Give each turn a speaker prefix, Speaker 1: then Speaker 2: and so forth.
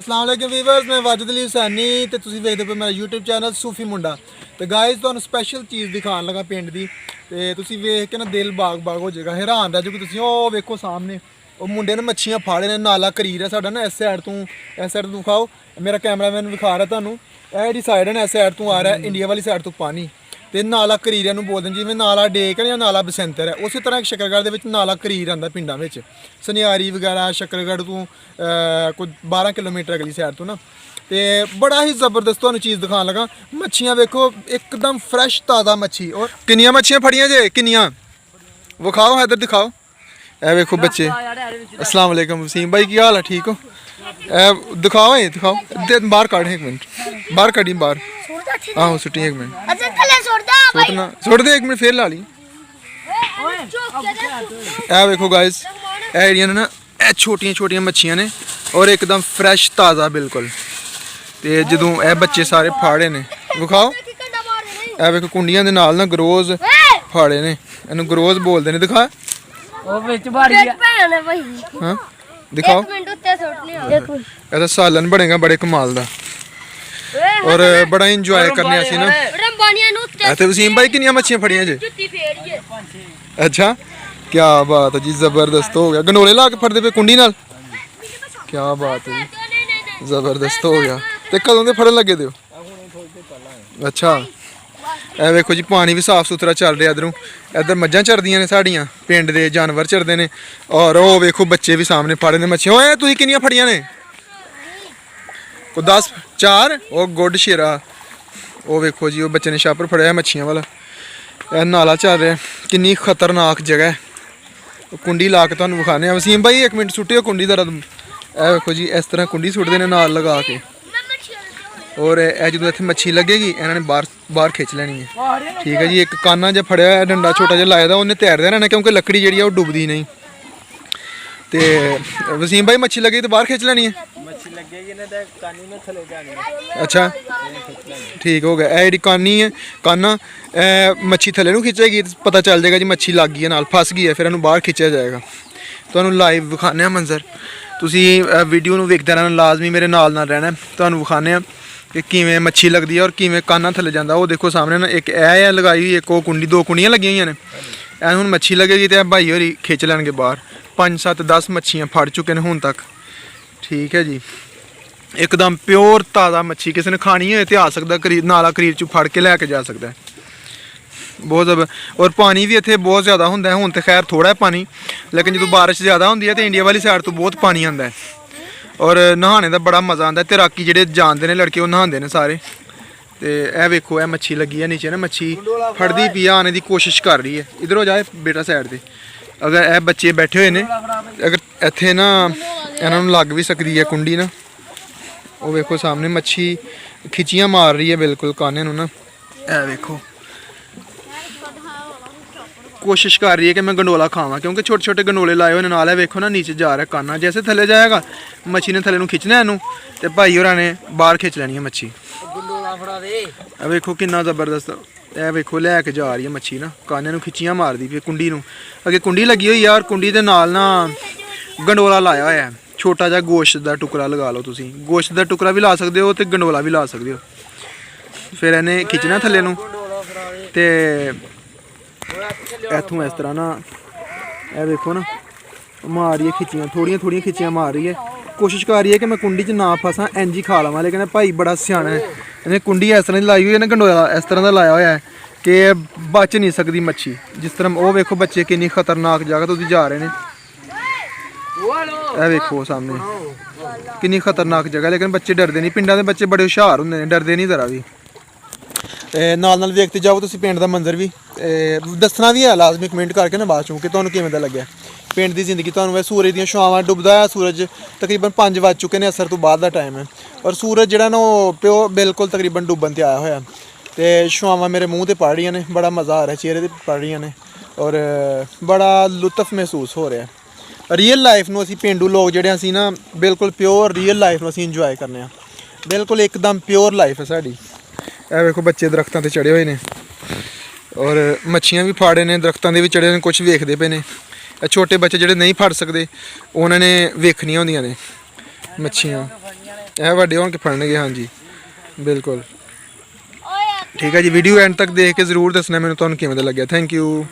Speaker 1: अस्सलाम वालेकुम वीवर्स, मैं वाजिद अली हुसैनी ते तुसीं वेखदे पे मेरा यूट्यूब चैनल सूफी मुंडा। तो गाइस तुहानूं स्पैशल चीज़ दिखान लगा पिंड दी ते तुसीं वेख के ना दिल बाग बाग हो जाएगा, हैरान रह जाओगे तुसीं। ओह वेखो सामने ਉਹ ਮੁੰਡੇ ਨੇ ਮੱਛੀਆਂ ਫਾੜੇ ਨੇ, ਨਾਲਾ ਕਰੀਰ ਹੈ ਸਾਡਾ ਨਾ। ਇਸ ਸਾਈਡ ਤੋਂ ਦਿਖਾਓ, ਮੇਰਾ ਕੈਮਰਾਮੈਨ ਵਿਖਾ ਰਿਹਾ ਤੁਹਾਨੂੰ। ਇਹ ਜਿਹੜੀ ਸਾਈਡ ਹੈ ਨਾ, ਇਸ ਸਾਈਡ ਤੋਂ ਆ ਰਿਹਾ ਇੰਡੀਆ ਵਾਲੀ ਸਾਈਡ ਤੋਂ ਪਾਣੀ, ਤੇ ਨਾਲਾ ਕਰੀਰ ਨੂੰ ਬੋਲਦੇ ਜਿਵੇਂ ਨਾਲਾ ਡੇਕ ਹੈ ਜਾਂ ਨਾਲਾ ਬਸੰਤਰ ਹੈ। ਉਸੇ ਤਰ੍ਹਾਂ ਸ਼ੱਕਰਗੜ੍ਹ ਦੇ ਵਿੱਚ ਨਾਲਾ ਕਰੀਰ ਆਉਂਦਾ ਪਿੰਡਾਂ ਵਿੱਚ, ਸੁਨਿਆਰੀ ਵਗੈਰਾ ਸ਼ੱਕਰਗੜ੍ਹ ਤੋਂ ਕੋਈ 12 ਕਿਲੋਮੀਟਰ ਅਗਲੀ ਸਾਈਡ ਤੋਂ ਨਾ। ਤੇ ਬੜਾ ਹੀ ਜ਼ਬਰਦਸਤ ਤੁਹਾਨੂੰ ਚੀਜ਼ ਦਿਖਾਉਣ ਲੱਗਾ। ਮੱਛੀਆਂ ਵੇਖੋ ਇੱਕਦਮ ਫਰੈਸ਼ ਤਾਜ਼ਾ ਮੱਛੀ। ਔਰ ਕਿੰਨੀਆਂ ਮੱਛੀਆਂ ਫੜੀਆਂ ਜੇ, ਕਿੰਨੀਆਂ ਵਿਖਾਓ, ਇੱਧਰ ਦਿਖਾਓ। ਇਹ ਵੇਖੋ ਬੱਚੇ। अस्सलाम वालेकुम वसीम भाई, की हाल है, ठीक हो? दिखाओ ये दिखाओ, बाहर काट एक मिनट, बाहर कड़ी बाहर। आहो सुटी एक मिनट, सुट दे एक मिनट फिर ला ली। ए वेखो गाइस, ए जेहड़ियां ना ए छोटियां छोटियां मच्छियां ने और एकदम फ्रैश ताज़ा बिल्कुल। ते जदों ए बच्चे सारे फाड़े ने, विखाओ। ए वेखो कुंडियां दे नाल ना गरोज फाड़े ने, इन्हूं गरोज बोलदे ने। दिखा हाँ दिखाओ। ऐसा सालन बनेगा बड़े कमाल दा और बड़ा इंजॉय करने असी ना। वसीम भाई कितनी मच्छियां फड़ियां जे? अच्छा क्या बात है जी, जबरदस्त हो गया। गंडोले ला के फड़दे पे कुंडी नाल, क्या बात है जी, जबरदस्त हो गया। ते कदों दे फड़न लगे दे? अच्छा ਇਹ ਵੇਖੋ ਜੀ, ਪਾਣੀ ਵੀ ਸਾਫ ਸੁਥਰਾ ਚੱਲ ਰਿਹਾ। ਇੱਧਰੋਂ ਇੱਧਰ ਮੱਝਾਂ ਚਰਦੀਆਂ ਨੇ ਸਾਡੀਆਂ, ਪਿੰਡ ਦੇ ਜਾਨਵਰ ਚਰਦੇ ਨੇ। ਔਰ ਉਹ ਵੇਖੋ ਬੱਚੇ ਵੀ ਸਾਹਮਣੇ ਫੜੇ ਨੇ ਮੱਛੀਆਂ। ਓਏ ਤੁਸੀਂ ਕਿੰਨੀਆਂ ਫੜੀਆਂ ਨੇ? ਕੋਈ 10 4। ਉਹ ਗੁੱਡ ਸ਼ੇਰਾ। ਉਹ ਵੇਖੋ ਜੀ, ਉਹ ਬੱਚੇ ਨੇ ਛਾਪਰ ਫੜਿਆ ਮੱਛੀਆਂ ਵਾਲਾ। ਇਹ ਨਾਲਾ ਚੱਲ ਰਿਹਾ, ਕਿੰਨੀ ਖਤਰਨਾਕ ਜਗ੍ਹਾ ਹੈ। ਉਹ ਕੁੰਡੀ ਲਾ ਕੇ ਤੁਹਾਨੂੰ ਵਿਖਾਣੇ ਆ। ਵਸੀਮ ਭਾਈ ਇੱਕ ਮਿੰਟ ਸੁੱਟਿਓ ਕੁੰਡੀ ਦਾ ਰਦਮ। ਇਹ ਵੇਖੋ ਜੀ, ਇਸ ਤਰ੍ਹਾਂ ਕੁੰਡੀ ਸੁੱਟਦੇ ਨੇ ਨਾਲ ਲਗਾ ਕੇ। और यह जो इतने मच्छी लगेगी इन्होंने बाहर खिंच लैनी है। ठीक है जी, एक काना जो फड़िया है, डंडा छोटा जिहा लाए दा, उन्हें तैरदे रहना क्योंकि लकड़ी जी वो डुबदी नहीं। तो वसीम भाई मच्छी लगेगी तो बाहर खिंच लैनी है। मच्छी लगेगी ना तो कानी में थले जानी है। अच्छा ठीक हो गया। यह जी कानी है, काना मच्छी थले नूं खिंचेगी तो पता चल जाएगा जी मच्छी लग गई है, नाल फस गई है, फिर इन्हूं बाहर खिंचा जाएगा। तुहानूं लाइव विखाने मंजर, तुसीं वीडियो नूं वेखदे रहना, लाजमी मेरे नाल रहना। तुहानूं विखाने कि किवें मच्छी लगती है और किवें काना थले जाता। वो देखो सामने ना एक ऐ लगाई हुई, एक वो कुंडी, 2 कुंडियां लगी हुई ने। ऐ हुण मच्छी लगेगी तो भाई होरी खिंच लैणगे बाहर। 5 7 10 मच्छियां फड़ चुके हैं हुण तक। ठीक है जी, एकदम प्योर ताज़ा मच्छी। किसी ने खानी हो तो आ सकता, नाला करीर चों फड़ के लैके जा सकता है। बहुत जबर। और पानी भी इत्थे बहुत ज़्यादा हुंदा है। हुण तो खैर थोड़ा है पानी, लेकिन जो बारिश ज़्यादा होंदी है तो इंडिया वाली साइड तो बहुत पानी आंदा है और नहाने का बड़ा मज़ा आता है। तैराकी जेह्ड़े जानते हैं लड़के, वो नहाते हैं सारे। तो यह वेखो, यह मच्छी लगी है नीचे ना, मच्छी फड़दी पी आने की कोशिश कर रही है। इधर हो जाए बेटा साइड से। अगर यह बच्चे बैठे हुए हैं, अगर इत्थे ना इन्हों लग भी सकती है कुंडी ना। वो वेखो सामने मच्छी खिचियाँ मार रही है बिल्कुल काने नूं ना। यह वेखो कोशिश कर रही है कि मैं गंडोला खावा, क्योंकि छोटे छोटे गंडोले लाए हुए नाल। वेखो ना नीचे जा रहा है काना, जैसे थले जाएगा मच्छी ने थले नूं खिंचना इनू, तो भाई होरां ने बाहर खिंच लैनी है मच्छी। वेखो कितना जबरदस्त। यह वेखो लैके जा रही है मच्छी ना, काने नूं खिचियां मारदी फिर कुंडी नूं। अगे कुंडी लगी हुई है और कुंडी दे नाल ना गंडोला लाया होया है। छोटा जिहा गोश्त का टुकड़ा लगा लो तुसीं, गोश्त का टुकड़ा भी ला सकते हो तो गंडोला भी ला सकते हो। फिर इन्हें खिंचना थले नूं ते इत्थों इस तरह ना, यह देखो ना मार रही है खिचियाँ, थोड़ियाँ थोड़ियाँ खिचियाँ मार रही है। कोशिश कर रही है कि मैं कुंडी च ना फसा, इंज ही खा लवां। लेकिन भाई बड़ा स्याना है, इन्हें कुंडी इस तरह की लाई हुई है ना, गंडोला इस तरह का लाया हुआ है कि बच नहीं सकती मच्छी। जिस तरह वो वेखो बच्चे कितनी खतरनाक जगह तो जा रहे हैं। यह वेखो सामने कितनी खतरनाक जगह, लेकिन बच्चे डरते नहीं। पिंडा के बच्चे बड़े हुशियार होंगे, डरते नहीं जरा भी। नाल वेखते जाओ तुसीं पिंड दा मंजर भी। दसना भी है लाजमी कमेंट करके ना बाद चों कि तुहानूं किवें दा लग्गिया पिंड दी जिंदगी। तुहानूं सूरज दियां छावां डुबदा है, सूरज तकरीबन 5 बज चुके हैं, असर तो बाद दा टाइम है। और सूरज जिहड़ा ना प्यो बिल्कुल तकरीबन डुबन ते आया होया। ते छावां मेरे मूँह ते पड़ रही ने, बड़ा मज़ा आ रहा है, चेहरे ते पड़ रही ने और बड़ा लुत्फ महसूस हो रहा है। रियल लाइफ नूं असीं पेंडू लोग जिहड़े असीं ना बिल्कुल प्योर रियल लाइफ नूं असीं इंजॉय करने आ। बिल्कुल एकदम प्योर लाइफ है साडी। ਇਹ ਵੇਖੋ ਬੱਚੇ ਦਰਖਤਾਂ ਤੇ ਚੜੇ ਹੋਏ ਨੇ ਔਰ ਮੱਛੀਆਂ ਵੀ ਫਾੜੇ ਨੇ, ਦਰਖਤਾਂ ਦੇ ਵੀ ਚੜੇ ਨੇ, ਕੁਝ ਵੇਖਦੇ ਪਏ ਨੇ। ਇਹ ਛੋਟੇ ਬੱਚੇ ਜਿਹੜੇ ਨਹੀਂ ਫੜ ਸਕਦੇ ਉਹਨਾਂ ਨੇ ਵੇਖਣੀਆਂ ਹੁੰਦੀਆਂ ਨੇ ਮੱਛੀਆਂ। ਇਹ ਵੱਡੇ ਹੋਣ ਕੇ ਫੜਨਗੇ ਹਾਂਜੀ ਬਿਲਕੁਲ ਠੀਕ ਹੈ ਜੀ ਵੀਡੀਓ ਐਂਡ ਤੱਕ ਦੇਖ ਕੇ ਜ਼ਰੂਰ ਦੱਸਣਾ ਮੈਨੂੰ ਤੁਹਾਨੂੰ ਕਿਵੇਂ ਦਾ ਲੱਗਿਆ ਥੈਂਕ ਯੂ